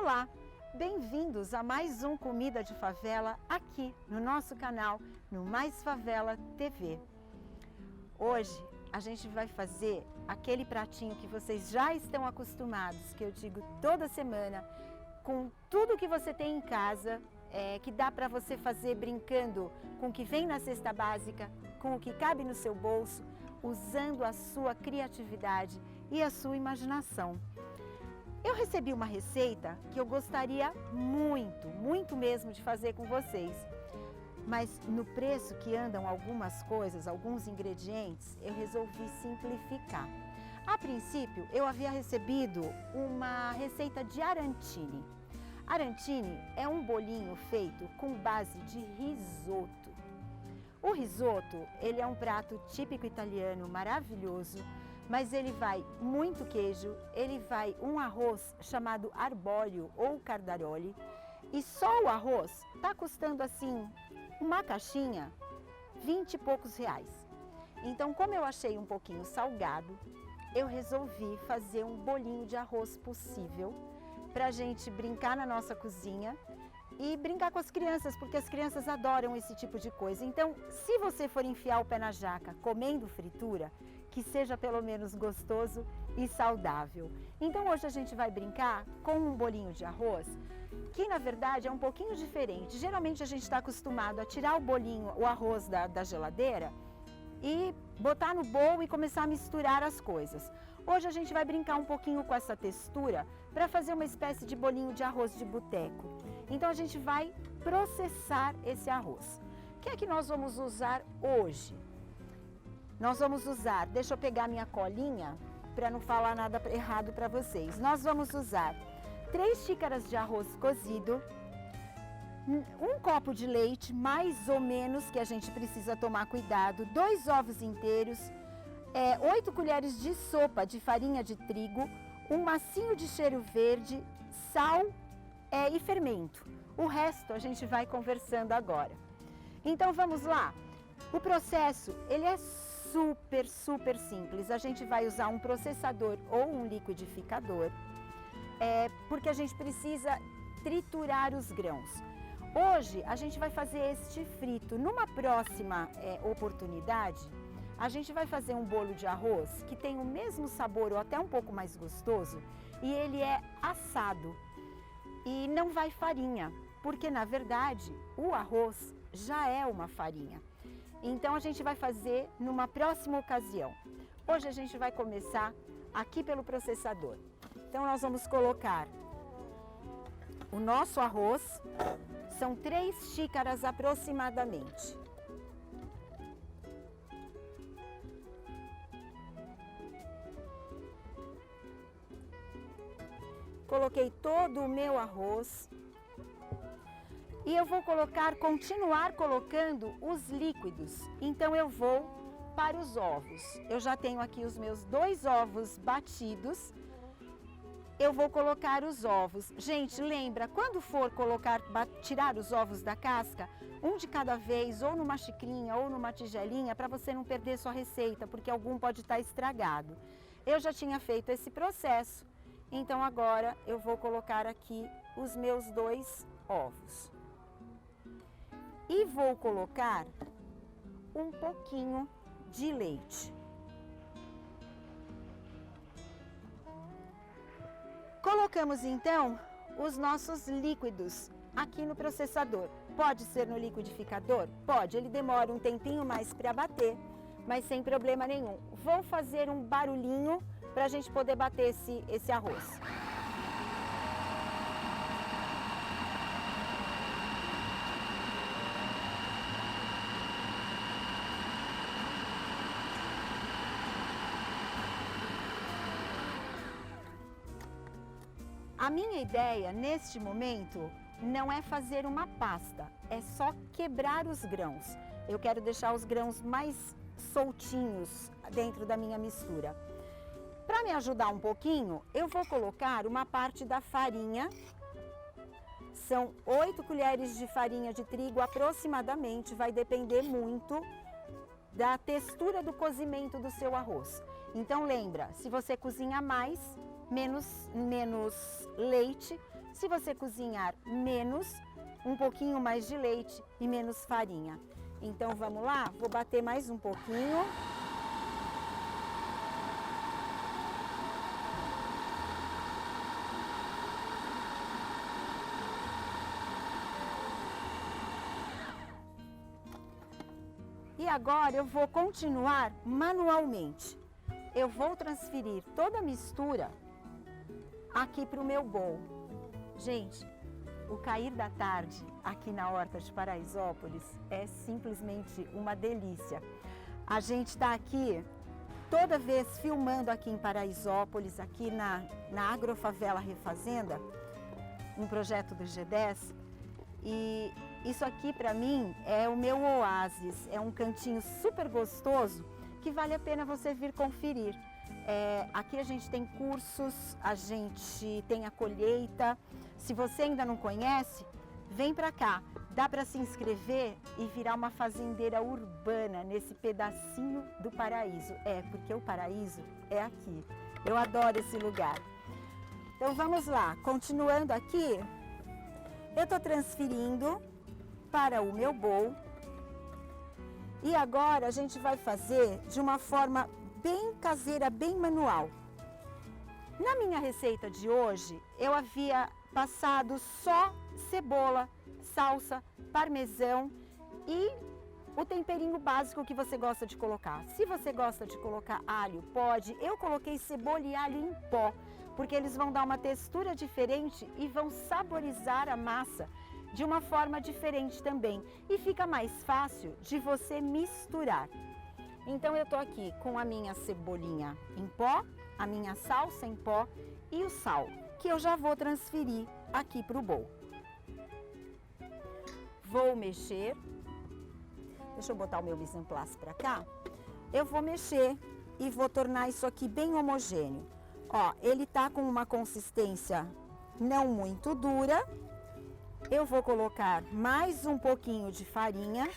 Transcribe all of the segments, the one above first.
Olá, bem-vindos a mais um Comida de Favela aqui no nosso canal, no Mais Favela TV. Hoje a gente vai fazer aquele pratinho que vocês já estão acostumados, que eu digo toda semana, com tudo que você tem em casa, que dá para você fazer brincando com o que vem na cesta básica, com o que cabe no seu bolso, usando a sua criatividade e a sua imaginação. Eu recebi uma receita que eu gostaria muito mesmo de fazer com vocês. Mas no preço que andam algumas coisas, alguns ingredientes, eu resolvi simplificar. A princípio, eu havia recebido uma receita de arancine. Arancine é um bolinho feito com base de risoto. O risoto, ele é um prato típico italiano maravilhoso, mas ele vai muito queijo, ele vai um arroz chamado arbóreo ou cardaroli, e só o arroz está custando assim, uma caixinha, 20 e poucos reais. Então, como eu achei um pouquinho salgado, eu resolvi fazer um bolinho de arroz possível para a gente brincar na nossa cozinha e brincar com as crianças, porque as crianças adoram esse tipo de coisa. Então, se você for enfiar o pé na jaca comendo fritura, que seja pelo menos gostoso e saudável. Então hoje a gente vai brincar com um bolinho de arroz, que na verdade é um pouquinho diferente. Geralmente a gente está acostumado a tirar o bolinho, o arroz da geladeira e botar no bowl e começar a misturar as coisas. Hoje a gente vai brincar um pouquinho com essa textura para fazer uma espécie de bolinho de arroz de boteco. Então a gente vai processar esse arroz. O que é que nós vamos usar hoje? Nós vamos usar, deixa eu pegar minha colinha para não falar nada errado para vocês. Nós vamos usar 3 xícaras de arroz cozido, 1 copo de leite, mais ou menos, que a gente precisa tomar cuidado, 2 ovos inteiros, 8 colheres de sopa de farinha de trigo, um massinho de cheiro verde, sal e fermento. O resto a gente vai conversando agora. Então vamos lá. O processo, ele é super simples. A gente vai usar um processador ou um liquidificador, porque a gente precisa triturar os grãos. Hoje a gente vai fazer este frito. Numa próxima oportunidade, a gente vai fazer um bolo de arroz que tem o mesmo sabor ou até um pouco mais gostoso, e ele é assado e não vai farinha, porque na verdade o arroz já é uma farinha. Então a gente vai fazer numa próxima ocasião. Hoje a gente vai começar aqui pelo processador. Então nós vamos colocar o nosso arroz, são 3 xícaras aproximadamente. Coloquei todo o meu arroz. E eu vou continuar colocando os líquidos. Então eu vou para os ovos. Eu já tenho aqui os meus 2 ovos batidos. Eu vou colocar os ovos. Gente, lembra, quando for tirar os ovos da casca, um de cada vez, ou numa xicrinha ou numa tigelinha, para você não perder sua receita, porque algum pode estar estragado. Eu já tinha feito esse processo, então agora eu vou colocar aqui os meus 2 ovos. E vou colocar um pouquinho de leite. Colocamos então os nossos líquidos aqui no processador. Pode ser no liquidificador? Pode, ele demora um tempinho mais para bater, mas sem problema nenhum. Vou fazer um barulhinho para a gente poder bater esse arroz. A minha ideia neste momento não é fazer uma pasta, é só quebrar os grãos. Eu quero deixar os grãos mais soltinhos dentro da minha mistura. Para me ajudar um pouquinho, eu vou colocar uma parte da farinha. São 8 colheres de farinha de trigo aproximadamente, vai depender muito da textura do cozimento do seu arroz. Então lembra, se você cozinha mais, menos leite, Se você cozinhar menos, um pouquinho mais de leite e menos farinha. Então vamos lá? Vou bater mais um pouquinho. E agora eu vou continuar manualmente. Eu vou transferir toda a mistura aqui para o meu bowl. Gente, o cair da tarde aqui na Horta de Paraisópolis é simplesmente uma delícia. A gente está aqui toda vez filmando aqui em Paraisópolis, aqui na Agrofavela Refazenda, um projeto do G10. E isso aqui para mim é o meu oásis, é um cantinho super gostoso que vale a pena você vir conferir. Aqui a gente tem cursos, a gente tem a colheita. Se você ainda não conhece, vem para cá. Dá para se inscrever e virar uma fazendeira urbana nesse pedacinho do paraíso. Porque o paraíso é aqui. Eu adoro esse lugar. Então vamos lá, continuando aqui, eu estou transferindo para o meu bowl. E agora a gente vai fazer de uma forma bem caseira, bem manual. Na minha receita de hoje, eu havia passado só cebola, salsa, parmesão e o temperinho básico que você gosta de colocar. Se você gosta de colocar alho, pode. Eu coloquei cebola e alho em pó, porque eles vão dar uma textura diferente e vão saborizar a massa de uma forma diferente também. E fica mais fácil de você misturar. Então eu tô aqui com a minha cebolinha em pó, a minha salsa em pó e o sal, que eu já vou transferir aqui para o bowl. Vou mexer. Deixa eu botar o meu mise en place para cá. Eu vou mexer e vou tornar isso aqui bem homogêneo. Ó, ele tá com uma consistência não muito dura. Eu vou colocar mais um pouquinho de farinha.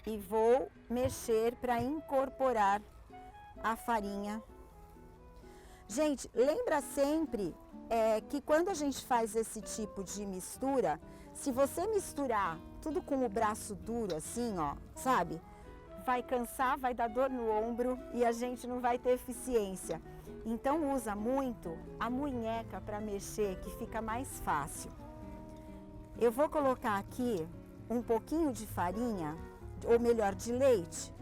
E vou mexer para incorporar a farinha. Gente, lembra sempre que quando a gente faz esse tipo de mistura, se você misturar tudo com o braço duro assim, ó, sabe? Vai cansar, vai dar dor no ombro e a gente não vai ter eficiência. Então usa muito a munheca para mexer, que fica mais fácil. Eu vou colocar aqui um pouquinho de farinha, ou melhor, de leite,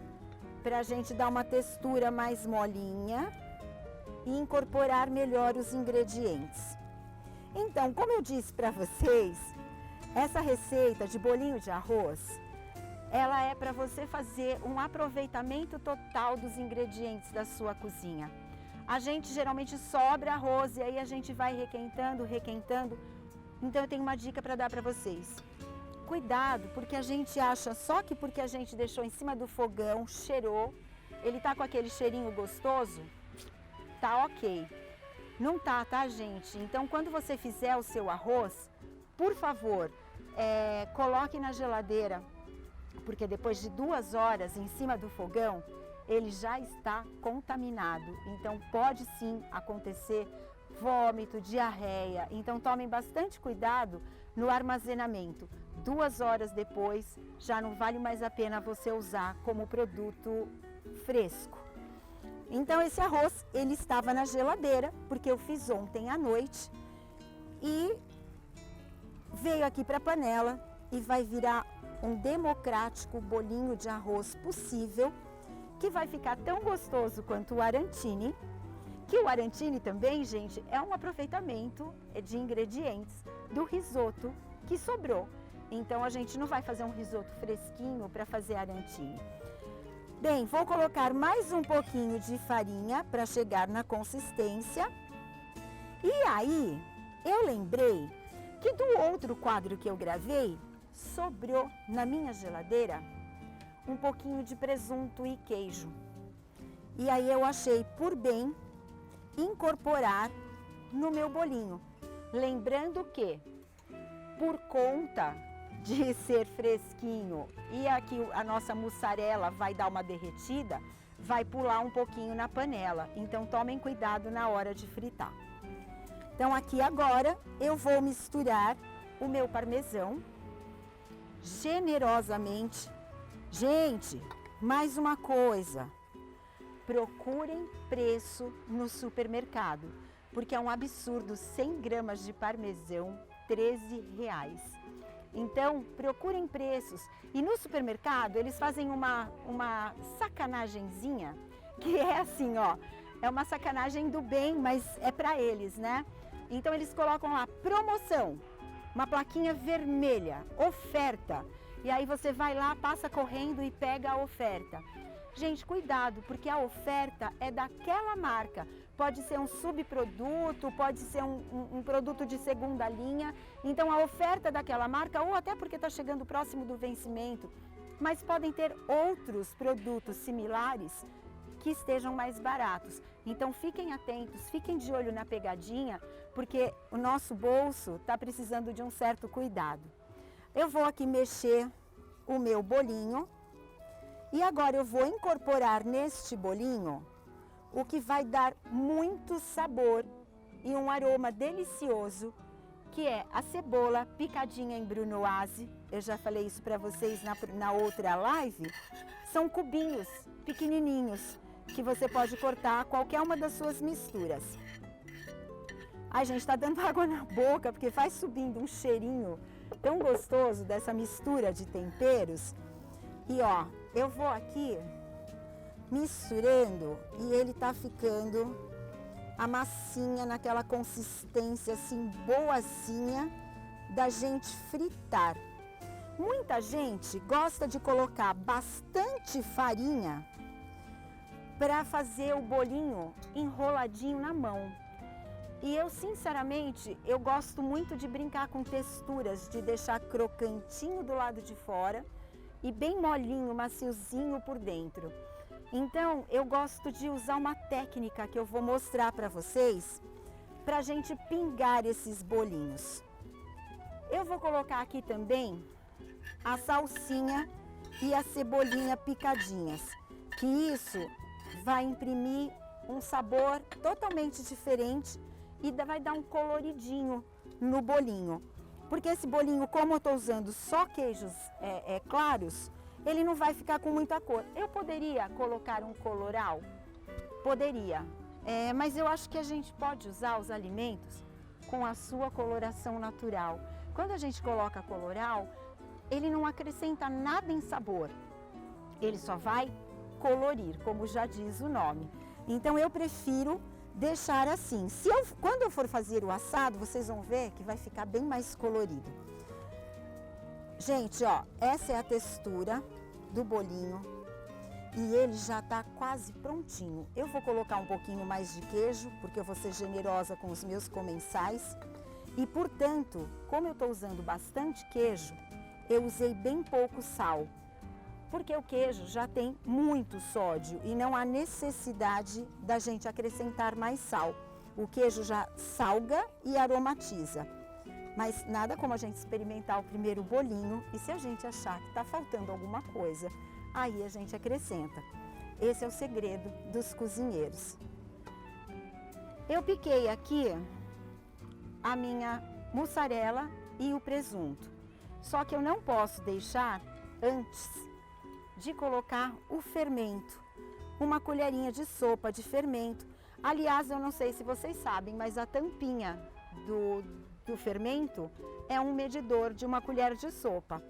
para a gente dar uma textura mais molinha e incorporar melhor os ingredientes. Então, como eu disse para vocês, essa receita de bolinho de arroz, ela é para você fazer um aproveitamento total dos ingredientes da sua cozinha. A gente geralmente sobra arroz e aí a gente vai requentando, requentando. Então eu tenho uma dica para dar para vocês. Cuidado, porque a gente acha só que porque a gente deixou em cima do fogão, cheirou, ele tá com aquele cheirinho gostoso, tá ok. Não tá, tá, gente? Então, quando você fizer o seu arroz, por favor, coloque na geladeira, porque depois de 2 horas em cima do fogão, ele já está contaminado. Então, pode sim acontecer vômito, diarreia. Então, tomem bastante cuidado no armazenamento. 2 horas depois, já não vale mais a pena você usar como produto fresco. Então, esse arroz, ele estava na geladeira, porque eu fiz ontem à noite. E veio aqui para a panela e vai virar um democrático bolinho de arroz possível, que vai ficar tão gostoso quanto o arantini, que o arantini também, gente, é um aproveitamento de ingredientes do risoto que sobrou. Então, a gente não vai fazer um risoto fresquinho para fazer arantini. Bem, vou colocar mais um pouquinho de farinha para chegar na consistência. E aí, eu lembrei que do outro quadro que eu gravei, sobrou na minha geladeira um pouquinho de presunto e queijo. E aí eu achei por bem incorporar no meu bolinho. Lembrando que, por conta de ser fresquinho e aqui a nossa mussarela vai dar uma derretida, vai pular um pouquinho na panela. Então tomem cuidado na hora de fritar. Então aqui agora eu vou misturar o meu parmesão generosamente. Gente, mais uma coisa, procurem preço no supermercado, porque é um absurdo, 100 gramas de parmesão, R$13. Então, procurem preços. E no supermercado, eles fazem uma sacanagemzinha, que é assim, ó, é uma sacanagem do bem, mas é para eles, né? Então, eles colocam lá, promoção, uma plaquinha vermelha, oferta. E aí você vai lá, passa correndo e pega a oferta. Gente, cuidado, porque a oferta é daquela marca. Pode ser um subproduto, pode ser um produto de segunda linha. Então, a oferta daquela marca, ou até porque está chegando próximo do vencimento, mas podem ter outros produtos similares que estejam mais baratos. Então, fiquem atentos, fiquem de olho na pegadinha, porque o nosso bolso está precisando de um certo cuidado. Eu vou aqui mexer o meu bolinho e agora eu vou incorporar neste bolinho o que vai dar muito sabor e um aroma delicioso, que é a cebola picadinha em brunoise. Eu já falei isso para vocês na outra live. São cubinhos pequenininhos que você pode cortar qualquer uma das suas misturas. Ai, gente, está dando água na boca porque faz subindo um cheirinho tão gostoso dessa mistura de temperos. E ó, eu vou aqui misturando e ele tá ficando a massinha naquela consistência assim boazinha da gente fritar. Muita gente gosta de colocar bastante farinha para fazer o bolinho enroladinho na mão. E eu, sinceramente, eu gosto muito de brincar com texturas, de deixar crocantinho do lado de fora e bem molinho, maciozinho por dentro. Então, eu gosto de usar uma técnica que eu vou mostrar para vocês, para a gente pingar esses bolinhos. Eu vou colocar aqui também a salsinha e a cebolinha picadinhas, que isso vai imprimir um sabor totalmente diferente e vai dar um coloridinho no bolinho. Porque esse bolinho, como eu estou usando só queijos claros, ele não vai ficar com muita cor. Eu poderia colocar um coloral? Poderia. Mas eu acho que a gente pode usar os alimentos com a sua coloração natural. Quando a gente coloca coloral, ele não acrescenta nada em sabor. Ele só vai colorir, como já diz o nome. Então eu prefiro deixar assim. Quando eu for fazer o assado, vocês vão ver que vai ficar bem mais colorido. Gente, ó, essa é a textura do bolinho e ele já tá quase prontinho. Eu vou colocar um pouquinho mais de queijo, porque eu vou ser generosa com os meus comensais. E, portanto, como eu tô usando bastante queijo, eu usei bem pouco sal, porque o queijo já tem muito sódio e não há necessidade da gente acrescentar mais sal. O queijo já salga e aromatiza. Mas nada como a gente experimentar o primeiro bolinho e se a gente achar que está faltando alguma coisa, aí a gente acrescenta. Esse é o segredo dos cozinheiros. Eu piquei aqui a minha mussarela e o presunto. Só que eu não posso deixar antes de colocar o fermento. Uma colherinha de sopa de fermento. Aliás, eu não sei se vocês sabem, mas a tampinha do fermento é um medidor de uma colher de sopa.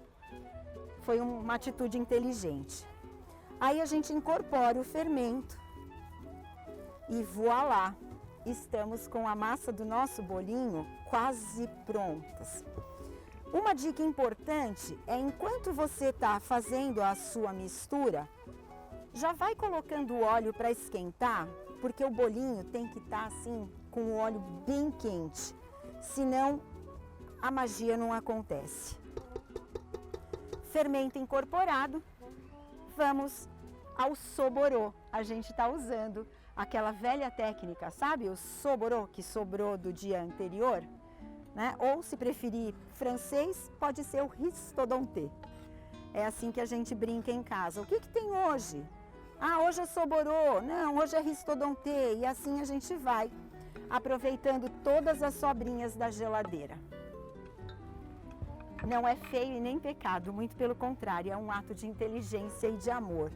Foi uma atitude inteligente. Aí a gente incorpora o fermento e voilá! Estamos com a massa do nosso bolinho quase prontas. Uma dica importante é, enquanto você está fazendo a sua mistura, já vai colocando o óleo para esquentar, porque o bolinho tem que estar assim, com o óleo bem quente. Senão, a magia não acontece. Fermento incorporado, vamos ao soborô. A gente está usando aquela velha técnica, sabe? O soborô que sobrou do dia anterior, né? Ou, se preferir francês, pode ser o ristodonté. É assim que a gente brinca em casa. O que tem hoje? Ah, hoje é soborô, não, hoje é ristodontê, e assim a gente vai aproveitando todas as sobrinhas da geladeira. Não é feio e nem pecado, muito pelo contrário, é um ato de inteligência e de amor.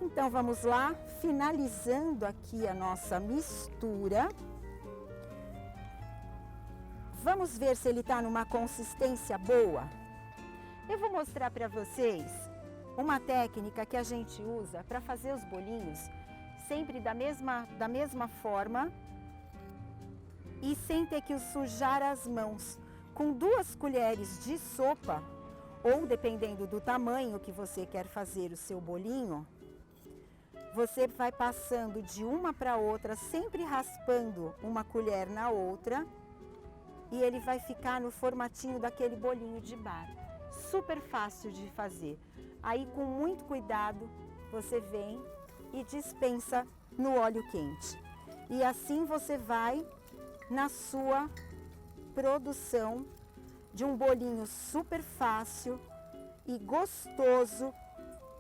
Então vamos lá, finalizando aqui a nossa mistura. Vamos ver se ele está numa consistência boa. Eu vou mostrar para vocês uma técnica que a gente usa para fazer os bolinhos sempre da mesma forma e sem ter que sujar as mãos. Com 2 colheres de sopa, ou dependendo do tamanho que você quer fazer o seu bolinho, você vai passando de uma para outra, sempre raspando uma colher na outra, e ele vai ficar no formatinho daquele bolinho de bar. Super fácil de fazer. Aí, com muito cuidado, você vem e dispensa no óleo quente. E assim você vai na sua produção de um bolinho super fácil e gostoso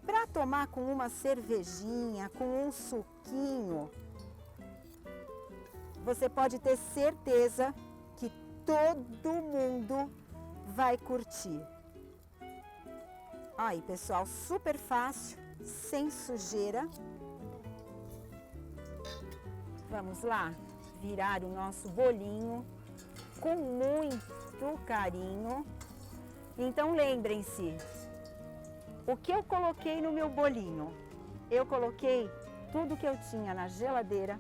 para tomar com uma cervejinha, com um suquinho. Você pode ter certeza que todo mundo vai curtir. Aí, pessoal, super fácil, sem sujeira. Vamos lá virar o nosso bolinho com muito carinho. Então, lembrem-se, o que eu coloquei no meu bolinho? Eu coloquei tudo que eu tinha na geladeira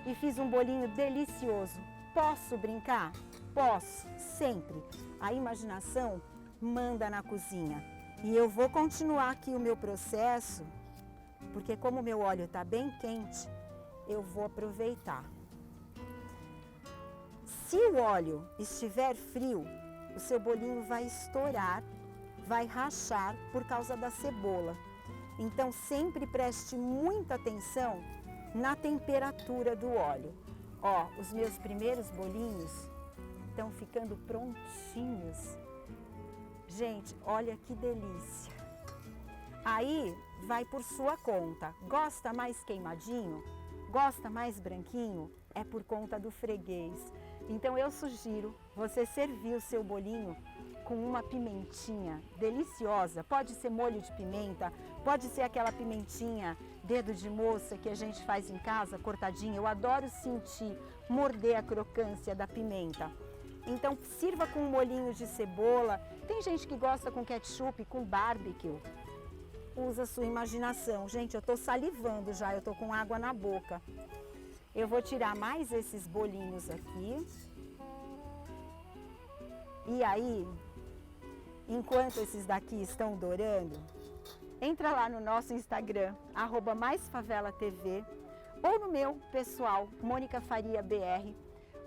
e fiz um bolinho delicioso. Posso brincar? Posso, sempre. A imaginação manda na cozinha. E eu vou continuar aqui o meu processo, porque como o meu óleo está bem quente, eu vou aproveitar. Se o óleo estiver frio, o seu bolinho vai estourar, vai rachar por causa da cebola. Então sempre preste muita atenção na temperatura do óleo. Ó, os meus primeiros bolinhos estão ficando prontinhos. Gente, olha que delícia. Aí vai por sua conta. Gosta mais queimadinho? Gosta mais branquinho? É por conta do freguês. Então eu sugiro você servir o seu bolinho com uma pimentinha deliciosa. Pode ser molho de pimenta, pode ser aquela pimentinha dedo de moça que a gente faz em casa, cortadinha. Eu adoro sentir, morder a crocância da pimenta. Então sirva com um molhinho de cebola. Tem gente que gosta com ketchup, com barbecue. Usa a sua imaginação. Gente, eu tô salivando já, eu tô com água na boca. Eu vou tirar mais esses bolinhos aqui. E aí, enquanto esses daqui estão dourando, entra lá no nosso Instagram, @maisfavelatv, ou no meu pessoal, Mônica Faria BR.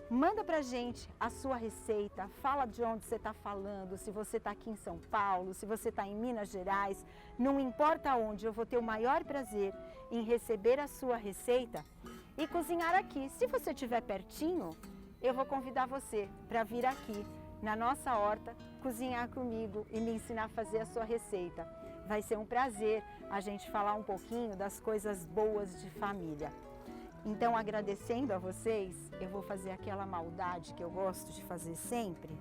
Manda pra gente a sua receita, fala de onde você está falando, se você está aqui em São Paulo, se você está em Minas Gerais, não importa onde, eu vou ter o maior prazer em receber a sua receita e cozinhar aqui. Se você estiver pertinho, eu vou convidar você para vir aqui na nossa horta, cozinhar comigo e me ensinar a fazer a sua receita. Vai ser um prazer a gente falar um pouquinho das coisas boas de família. Então, agradecendo a vocês, eu vou fazer aquela maldade que eu gosto de fazer sempre.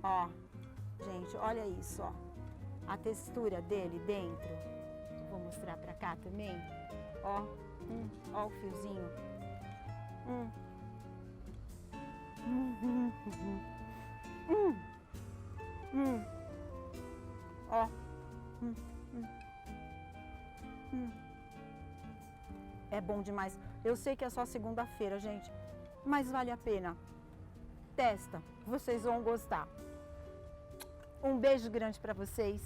Ó, gente, olha isso, ó. A textura dele dentro. Vou mostrar pra cá também. Ó, ó o fiozinho. Ó. É bom demais. Eu sei que é só segunda-feira, gente, mas vale a pena. Testa, vocês vão gostar. Um beijo grande para vocês.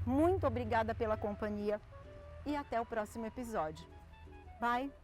Muito obrigada pela companhia e até o próximo episódio. Bye!